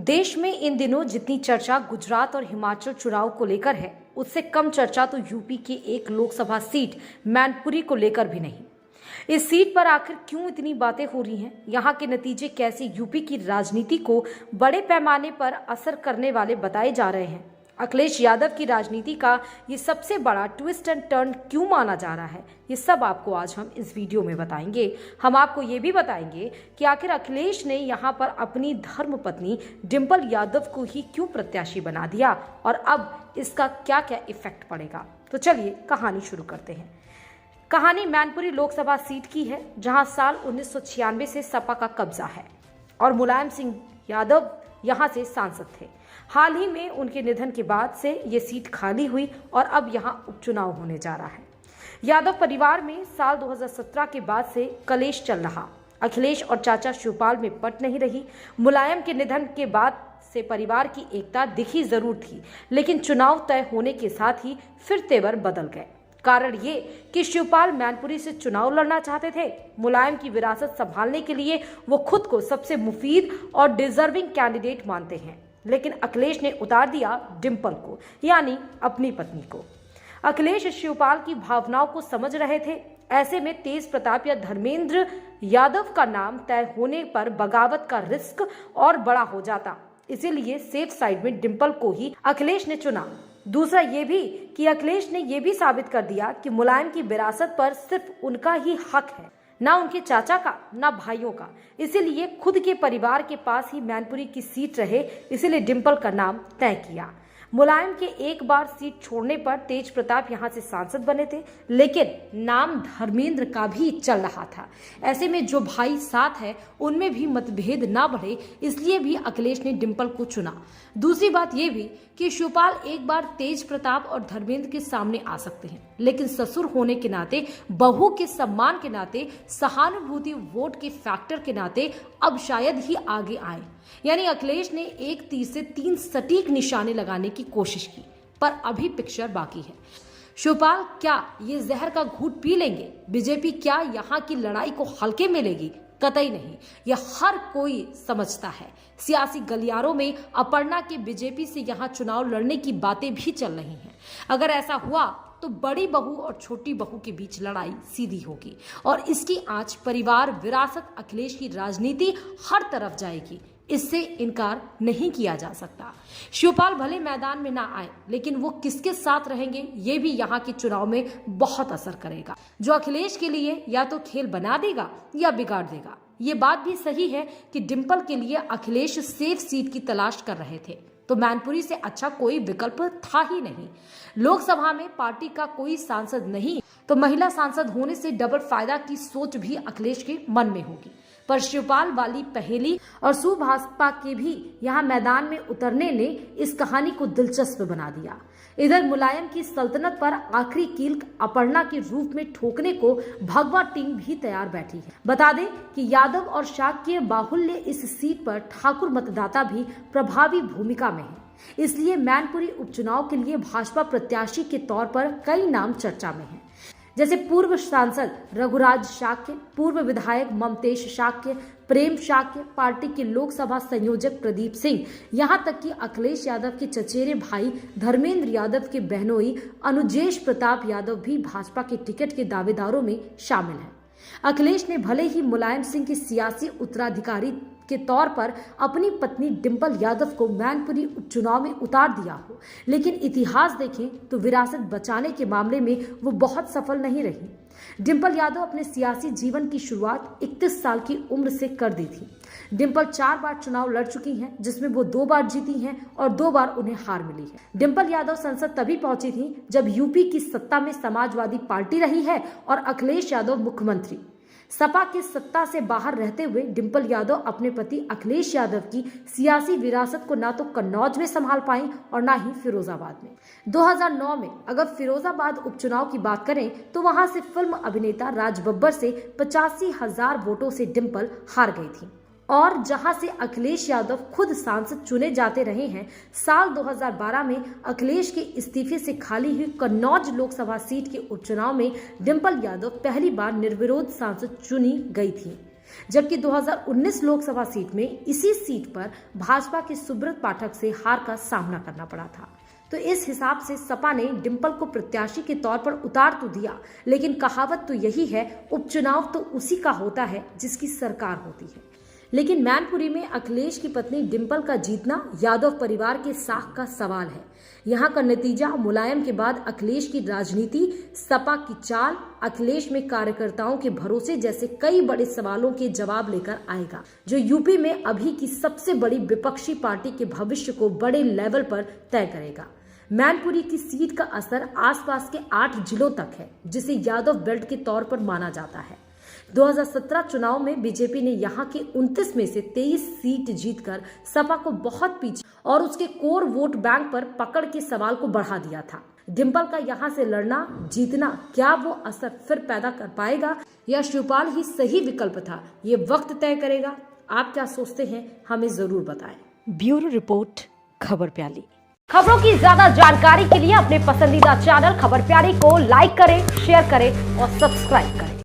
देश में इन दिनों जितनी चर्चा गुजरात और हिमाचल चुनाव को लेकर है, उससे कम चर्चा तो यूपी की एक लोकसभा सीट मैनपुरी को लेकर भी नहीं। इस सीट पर आखिर क्यों इतनी बातें हो रही हैं? यहाँ के नतीजे कैसे यूपी की राजनीति को बड़े पैमाने पर असर करने वाले बताए जा रहे हैं? अखिलेश यादव की राजनीति का ये सबसे बड़ा ट्विस्ट एंड टर्न क्यों माना जा रहा है, ये सब आपको आज हम इस वीडियो में बताएंगे। हम आपको ये भी बताएंगे कि आखिर अखिलेश ने यहाँ पर अपनी धर्मपत्नी डिंपल यादव को ही क्यों प्रत्याशी बना दिया और अब इसका क्या क्या इफेक्ट पड़ेगा। तो चलिए कहानी शुरू करते हैं। कहानी मैनपुरी लोकसभा सीट की है, जहां साल 1996 से सपा का कब्जा है और मुलायम सिंह यादव यहां से सांसद थे। हाल ही में उनके निधन के बाद से ये सीट खाली हुई और अब यहां उपचुनाव होने जा रहा है। यादव परिवार में साल 2017 के बाद से कलेश चल रहा। अखिलेश और चाचा शिवपाल में पट नहीं रही। मुलायम के निधन के बाद से परिवार की एकता दिखी जरूर थी, लेकिन चुनाव तय होने के साथ ही फिर तेवर बदल गए। कारण ये कि शिवपाल मैनपुरी से चुनाव लड़ना चाहते थे। मुलायम की विरासत संभालने के लिए वो खुद को सबसे मुफीद और डिजर्विंग कैंडिडेट मानते हैं, लेकिन अखिलेश ने उतार दिया डिंपल को, यानी अपनी पत्नी को। अखिलेश शिवपाल की भावनाओं को समझ रहे थे। ऐसे में तेज प्रताप या धर्मेंद्र यादव का नाम तय होने पर बगावत का रिस्क और बड़ा हो जाता। इसीलिए सेफ साइड में डिंपल को ही अखिलेश ने चुना। दूसरा ये भी कि अखिलेश ने यह भी साबित कर दिया कि मुलायम की विरासत पर सिर्फ उनका ही हक है, ना उनके चाचा का, ना भाइयों का। इसीलिए खुद के परिवार के पास ही मैनपुरी की सीट रहे, इसीलिए डिंपल का नाम तय किया। मुलायम के एक बार सीट छोड़ने पर तेज प्रताप यहां से सांसद बने थे, लेकिन नाम धर्मेंद्र का भी चल रहा था। ऐसे में जो भाई साथ है उनमें भी मतभेद ना बढ़े, इसलिए भी अखिलेश ने डिंपल को चुना। दूसरी बात यह भी कि शिवपाल एक बार तेज प्रताप और धर्मेंद्र के सामने आ सकते हैं, लेकिन ससुर होने के नाते, बहू के सम्मान के नाते, सहानुभूति वोट के फैक्टर के नाते अब शायद ही आगे आए। यानी अखिलेश ने एक तीर से 3 सटीक निशाने लगाने की कोशिश की, पर अभी पिक्चर बाकी है। शिवपाल क्या ये जहर का घूंट पी लेंगे? बीजेपी क्या यहाँ की लड़ाई को हल्के में लेगी? कतई नहीं। यह हर कोई समझता है। सियासी गलियारों में अपर्णा के बीजेपी से यहाँ चुनाव लड़ने की बातें भी चल रही हैं। अगर ऐसा हुआ तो बड़ी बहू और छोटी बहू के बीच लड़ाई सीधी होगी और इसकी आंच परिवार विरासत अखिलेश की राजनीति हर तरफ जाएगी। इससे इनकार नहीं किया जा सकता। शिवपाल भले मैदान में ना आए, लेकिन वो किसके साथ रहेंगे ये भी यहाँ के चुनाव में बहुत असर करेगा, जो अखिलेश के लिए या तो खेल बना देगा या बिगाड़ देगा। ये बात भी सही है कि डिंपल के लिए अखिलेश सेफ सीट की तलाश कर रहे थे, तो मैनपुरी से अच्छा कोई विकल्प था ही नहीं। लोकसभा में पार्टी का कोई सांसद नहीं, तो महिला सांसद होने से डबल फायदा की सोच भी अखिलेश के मन में होगी। पर शिवपाल वाली पहेली और सुभाषपा के भी यहाँ मैदान में उतरने ने इस कहानी को दिलचस्प बना दिया। इधर मुलायम की सल्तनत पर आखिरी कील अपर्णा के रूप में ठोकने को भगवा टीम भी तैयार बैठी है। बता दें कि यादव और शाक्य बाहुल्य इस सीट पर ठाकुर मतदाता भी प्रभावी भूमिका में है। इसलिए मैनपुरी उपचुनाव के लिए भाजपा प्रत्याशी के तौर पर कई नाम चर्चा में हैं, जैसे पूर्व सांसद रघुराज शाक्य, पूर्व विधायक ममतेश शाक्य, प्रेम शाक्य, पार्टी के लोकसभा संयोजक प्रदीप सिंह, यहां तक कि अखिलेश यादव के चचेरे भाई धर्मेंद्र यादव के बहनोई अनुजेश प्रताप यादव भी भाजपा के टिकट के दावेदारों में शामिल हैं। अखिलेश ने भले ही मुलायम सिंह के सियासी उत्तराधिकारी के तौर पर अपनी पत्नी डिंपल यादव को मैनपुरी उपचुनाव में उतार दिया हो, लेकिन इतिहास देखें तो विरासत बचाने के मामले में वो बहुत सफल नहीं रही। डिंपल यादव अपने सियासी जीवन की शुरुआत 31 साल की उम्र से कर दी थी। डिंपल 4 बार चुनाव लड़ चुकी हैं, जिसमें वो 2 बार जीती हैं और 2 बार उन्हें हार मिली है। डिंपल यादव संसद तभी पहुंची थी जब यूपी की सत्ता में समाजवादी पार्टी रही है और अखिलेश यादव मुख्यमंत्री। सपा के सत्ता से बाहर रहते हुए डिंपल यादव अपने पति अखिलेश यादव की सियासी विरासत को ना तो कन्नौज में संभाल पाई और ना ही फिरोजाबाद में। 2009 में अगर फिरोजाबाद उपचुनाव की बात करें तो वहां से फिल्म अभिनेता राज बब्बर से 85,000 वोटों से डिंपल हार गई थी। और जहां से अखिलेश यादव खुद सांसद चुने जाते रहे हैं, साल 2012 में अखिलेश के इस्तीफे से खाली हुई कन्नौज लोकसभा सीट के उपचुनाव में डिंपल यादव पहली बार निर्विरोध सांसद चुनी गई थी। जबकि 2019 लोकसभा सीट में इसी सीट पर भाजपा के सुब्रत पाठक से हार का सामना करना पड़ा था। तो इस हिसाब से सपा ने डिंपल को प्रत्याशी के तौर पर उतार तो दिया, लेकिन कहावत तो यही है, उपचुनाव तो उसी का होता है जिसकी सरकार होती है। लेकिन मैनपुरी में अखिलेश की पत्नी डिंपल का जीतना यादव परिवार के साख का सवाल है। यहाँ का नतीजा मुलायम के बाद अखिलेश की राजनीति, सपा की चाल, अखिलेश में कार्यकर्ताओं के भरोसे जैसे कई बड़े सवालों के जवाब लेकर आएगा, जो यूपी में अभी की सबसे बड़ी विपक्षी पार्टी के भविष्य को बड़े लेवल पर तय करेगा। मैनपुरी की सीट का असर आसपास के 8 जिलों तक है, जिसे यादव बेल्ट के तौर पर माना जाता है। 2017 चुनाव में बीजेपी ने यहां के 29 में से 23 सीट जीतकर सपा को बहुत पीछे और उसके कोर वोट बैंक पर पकड़ के सवाल को बढ़ा दिया था। डिंपल का यहां से लड़ना, जीतना, क्या वो असर फिर पैदा कर पाएगा या शिवपाल ही सही विकल्प था, ये वक्त तय करेगा। आप क्या सोचते हैं, हमें जरूर बताएं। ब्यूरो रिपोर्ट, खबर प्याली। खबरों की ज्यादा जानकारी के लिए अपने पसंदीदा चैनल खबर प्यारी को लाइक करें, शेयर करें और सब्सक्राइब करें।